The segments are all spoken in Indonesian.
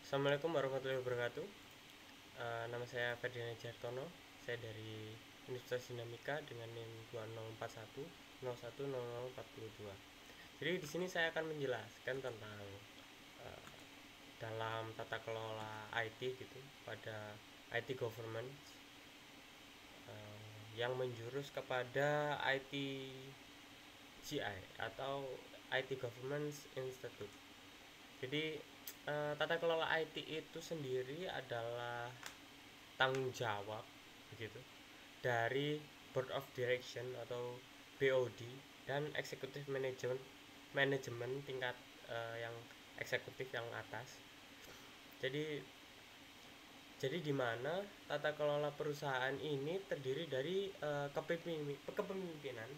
Assalamualaikum warahmatullahi wabarakatuh. Nama saya Ferdiana Jartono. Saya dari Universitas Dinamika dengan NIM 2041 010042. Jadi di sini saya akan menjelaskan tentang uh, dalam tata kelola IT gitu pada IT government yang menjurus kepada IT GI atau IT Governance Institute. Jadi tata kelola IT itu sendiri adalah tanggung jawab begitu dari Board of Direction atau BOD dan Executive Management tingkat yang eksekutif yang atas. Jadi di mana tata kelola perusahaan ini terdiri dari kepemimpinan,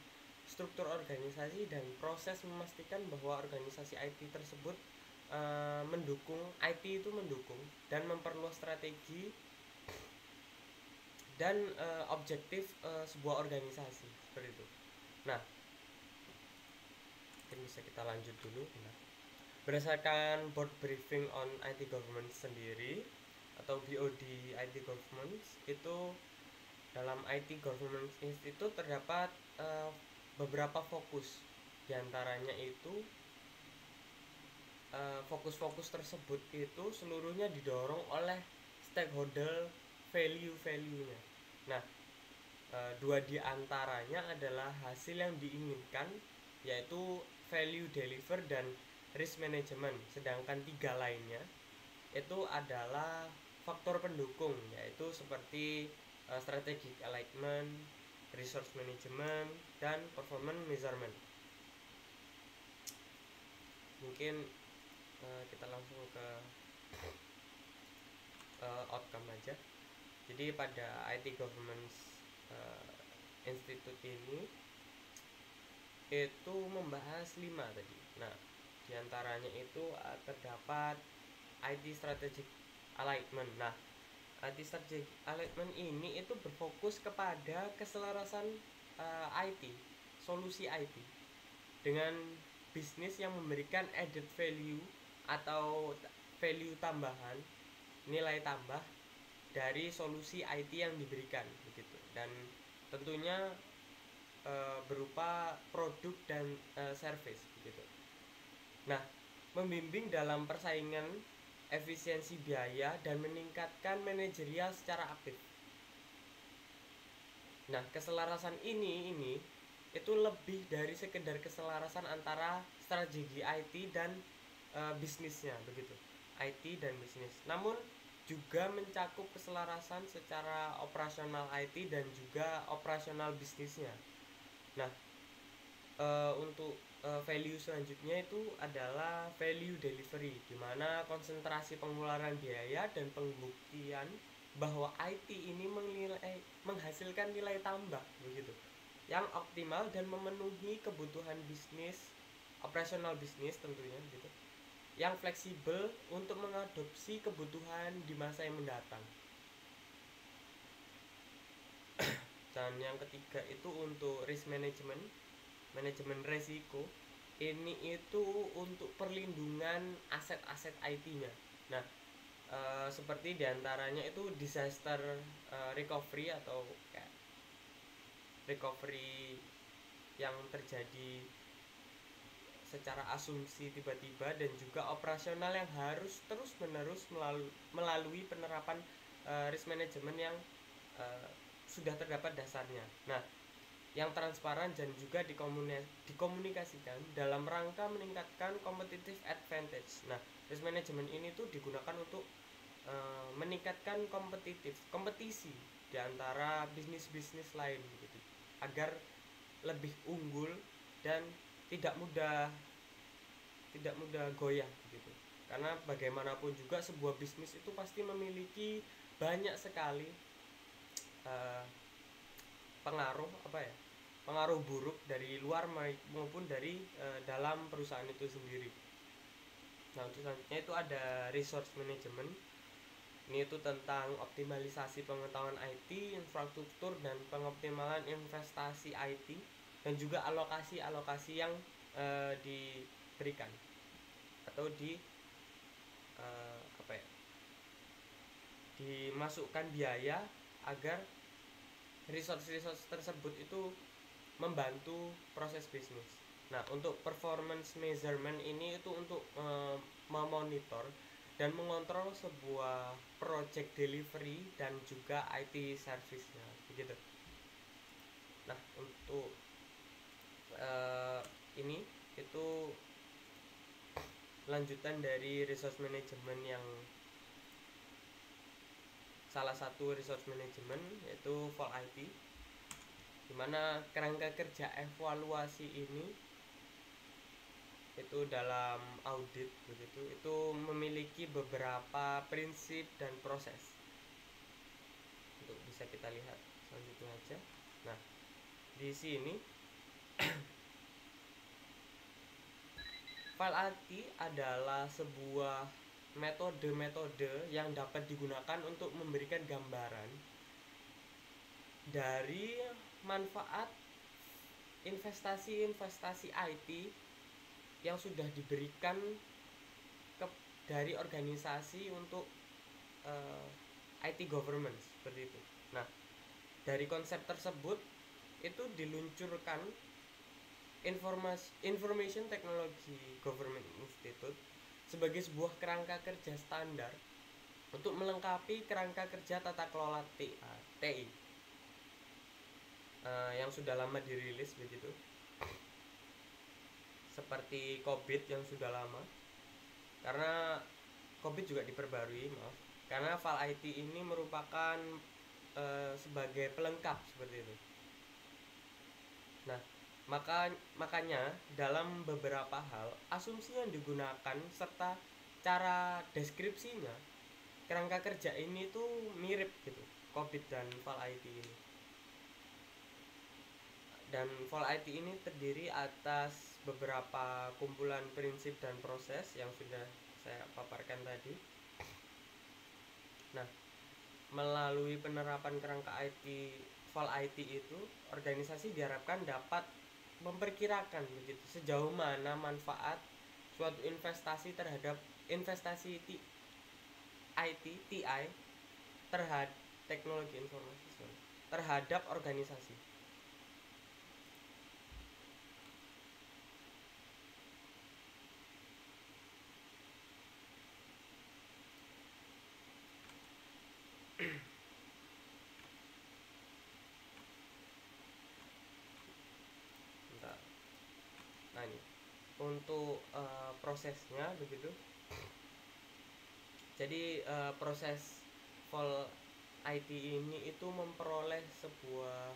struktur organisasi dan proses memastikan bahwa organisasi IT tersebut mendukung IT itu mendukung dan memperluas strategi dan objektif sebuah organisasi seperti itu. Nah, mungkin bisa kita lanjut dulu. Nah, berdasarkan Board Briefing on IT Government sendiri atau BOD IT Government itu dalam IT Government Institute terdapat beberapa fokus. Di antaranya itu fokus-fokus tersebut itu seluruhnya didorong oleh stakeholder value-nya. Nah, dua di antaranya adalah hasil yang diinginkan, yaitu value deliver dan risk management. Sedangkan tiga lainnya itu adalah faktor pendukung, yaitu seperti strategic alignment, resource management, dan performance measurement. Mungkin kita langsung ke outcome aja. Jadi pada IT Governance Institute ini itu membahas 5 tadi. Nah, diantaranya itu terdapat IT Strategic Alignment. Nah, IT Strategic Alignment ini itu berfokus kepada keselarasan IT, solusi IT dengan bisnis yang memberikan added value atau value tambahan, nilai tambah dari solusi IT yang diberikan begitu. Dan tentunya berupa produk dan service begitu. Nah, membimbing dalam persaingan, efisiensi biaya dan meningkatkan manajerial secara aktif. Nah, keselarasan ini itu lebih dari sekedar keselarasan antara strategi IT dan bisnisnya begitu. IT dan bisnis. Namun juga mencakup keselarasan secara operasional IT dan juga operasional bisnisnya. Nah, untuk value selanjutnya itu adalah value delivery, di mana konsentrasi pengeluaran biaya dan pembuktian bahwa IT ini menghasilkan nilai tambah begitu yang optimal dan memenuhi kebutuhan bisnis, operasional bisnis tentunya gitu, yang fleksibel untuk mengadopsi kebutuhan di masa yang mendatang. Dan yang ketiga itu untuk risk management, manajemen resiko. Ini itu untuk perlindungan aset-aset IT-nya. Nah, seperti diantaranya itu disaster recovery atau kayak recovery yang terjadi secara asumsi tiba-tiba, dan juga operasional yang harus terus-menerus melalui penerapan risk management yang sudah terdapat dasarnya. Nah, yang transparan dan juga dikomunikasikan dalam rangka meningkatkan competitive advantage. Nah, risk management ini tuh digunakan untuk meningkatkan kompetisi di antara bisnis-bisnis lain gitu, agar lebih unggul dan tidak mudah goyah gitu. Karena bagaimanapun juga sebuah bisnis itu pasti memiliki banyak sekali pengaruh buruk dari luar maupun dari dalam perusahaan itu sendiri. Nah, untuk selanjutnya itu ada resource management. Ini itu tentang optimalisasi pengetahuan IT, infrastruktur, dan pengoptimalan investasi IT, dan juga alokasi yang diberikan atau dimasukkan biaya agar resource tersebut itu membantu proses bisnis. Nah, untuk performance measurement ini itu untuk memonitor dan mengontrol sebuah project delivery dan juga IT service-nya begitu. Nah, untuk ini itu lanjutan dari resource management, yang salah satu resource management yaitu Vol IT, dimana kerangka kerja evaluasi ini itu dalam audit begitu itu memiliki beberapa prinsip dan proses. Untuk bisa kita lihat selanjutnya aja. Nah, di sini Vol IT adalah sebuah metode-metode yang dapat digunakan untuk memberikan gambaran dari manfaat investasi IT yang sudah diberikan dari organisasi untuk IT governance seperti itu. Nah, dari konsep tersebut itu diluncurkan Information Technology Government Institute sebagai sebuah kerangka kerja standar untuk melengkapi kerangka kerja tata kelola TI yang sudah lama dirilis begitu, seperti COVID yang sudah lama, karena COVID juga diperbarui, karena Vol IT ini merupakan sebagai pelengkap seperti itu. Nah, makanya dalam beberapa hal asumsi yang digunakan serta cara deskripsinya kerangka kerja ini tuh mirip gitu, COVID dan Vol IT ini. Dan Vol IT ini terdiri atas beberapa kumpulan prinsip dan proses yang sudah saya paparkan tadi. Nah, melalui penerapan kerangka Vol IT itu, organisasi diharapkan dapat memperkirakan begitu sejauh mana manfaat suatu investasi terhadap investasi IT TI terhadap teknologi informasi terhadap organisasi. Nah, ini untuk prosesnya begitu. Jadi proses Vol IT ini itu memperoleh sebuah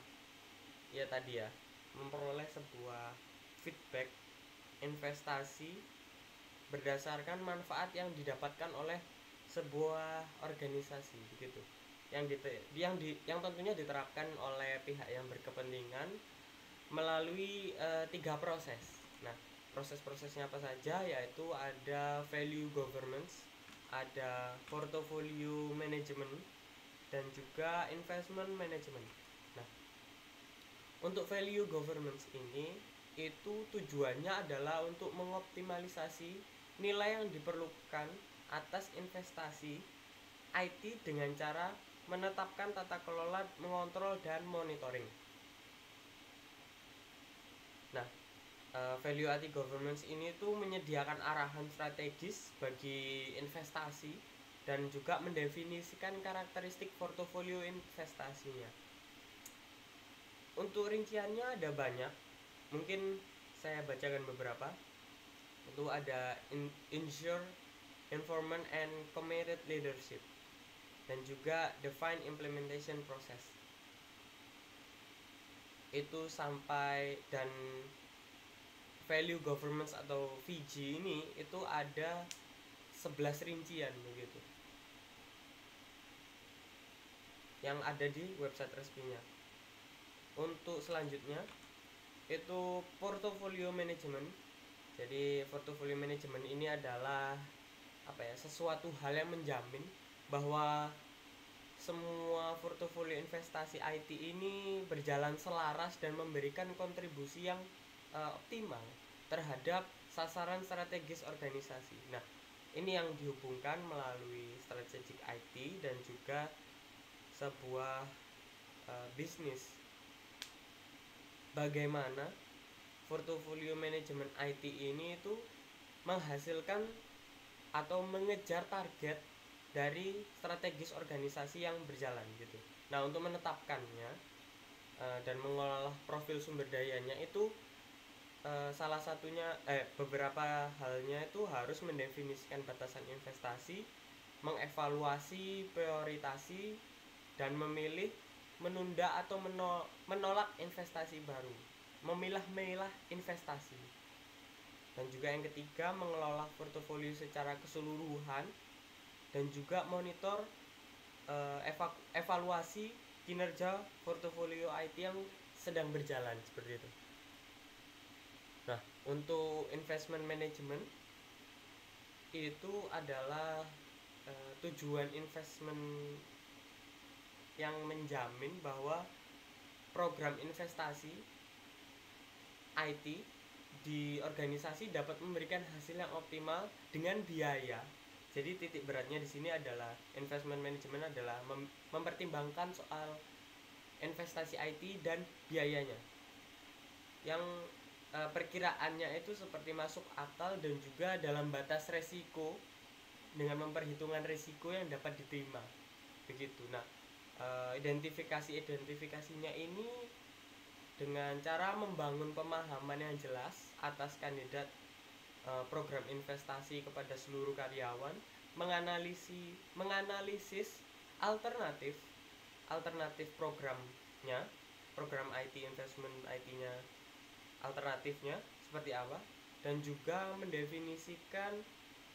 memperoleh sebuah feedback investasi berdasarkan manfaat yang didapatkan oleh sebuah organisasi begitu, yang tentunya diterapkan oleh pihak yang berkepentingan melalui 3 proses. Nah, proses-prosesnya apa saja, yaitu ada value governance, ada portfolio management, dan juga investment management. Nah, untuk value governance ini itu tujuannya adalah untuk mengoptimalisasi nilai yang diperlukan atas investasi IT dengan cara menetapkan tata kelola, mengontrol, dan monitoring. Nah, value IT governance ini tuh menyediakan arahan strategis bagi investasi dan juga mendefinisikan karakteristik portofolio investasinya. Untuk rinciannya ada banyak, mungkin saya bacakan beberapa. Itu ada ensure, informant, and committed leadership, dan juga define implementation process. Itu sampai, dan value governance atau VG ini itu ada 11 rincian begitu yang ada di website resminya. Untuk selanjutnya itu portfolio management. Jadi portfolio management ini adalah sesuatu hal yang menjamin bahwa semua portofolio investasi IT ini berjalan selaras dan memberikan kontribusi yang optimal terhadap sasaran strategis organisasi. Nah, Ini yang dihubungkan melalui strategic IT dan juga sebuah bisnis. Bagaimana portfolio manajemen IT ini itu menghasilkan atau mengejar target dari strategis organisasi yang berjalan gitu. Nah, untuk menetapkannya dan mengolah profil sumber dayanya itu salah satunya beberapa halnya itu harus mendefinisikan batasan investasi, mengevaluasi prioritasi, dan memilih, menunda atau menolak investasi baru, memilah-milah investasi. Dan juga yang ketiga, mengelola portofolio secara keseluruhan dan juga monitor evaluasi kinerja portofolio IT yang sedang berjalan seperti itu. Nah, untuk investment management itu adalah tujuan investment yang menjamin bahwa program investasi IT di organisasi dapat memberikan hasil yang optimal dengan biaya. Jadi titik beratnya di sini adalah investment management adalah mempertimbangkan soal investasi IT dan biayanya. Yang perkiraannya itu seperti masuk akal dan juga dalam batas resiko dengan memperhitungkan resiko yang dapat diterima begitu. Nah, identifikasinya ini dengan cara membangun pemahaman yang jelas atas kandidat program investasi kepada seluruh karyawan, menganalisis alternatif programnya, program IT investment IT-nya, alternatifnya seperti apa, dan juga mendefinisikan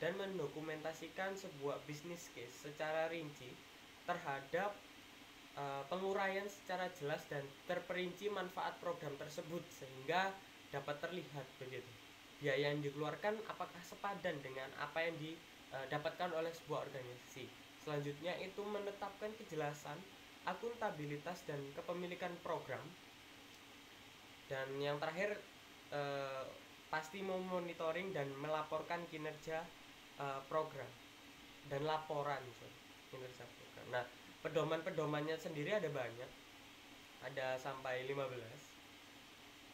dan mendokumentasikan sebuah business case secara rinci terhadap penguraian secara jelas dan terperinci manfaat program tersebut sehingga dapat terlihat begitu. Biaya yang dikeluarkan apakah sepadan dengan apa yang didapatkan oleh sebuah organisasi. Selanjutnya itu menetapkan kejelasan, akuntabilitas dan kepemilikan program. Dan yang terakhir pasti memonitoring dan melaporkan kinerja program dan laporan kinerja program. Nah, pedoman-pedomannya sendiri ada banyak, ada sampai 15.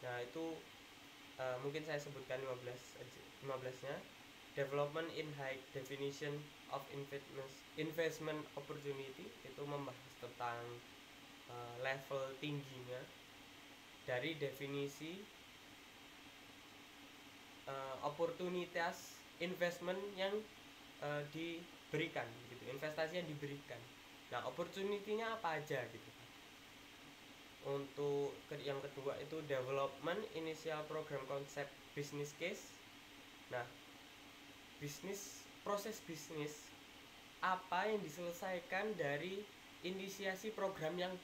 Nah, itu mungkin saya sebutkan 15-nya. Development in high definition of investment opportunity, itu membahas tentang level tingginya dari definisi oportunitas investment yang diberikan gitu, investasi yang diberikan. Nah, opportunity-nya apa aja gitu. Untuk yang kedua itu development initial program concept business case. Nah, proses bisnis apa yang diselesaikan dari inisiasi program yang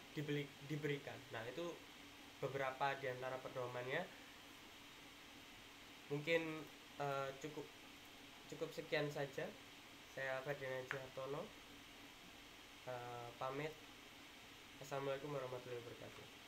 diberikan. Nah, itu beberapa di antara pedomannya. Mungkin cukup sekian saja. Saya Ferdinand Hartono pamit. Assalamualaikum warahmatullahi wabarakatuh.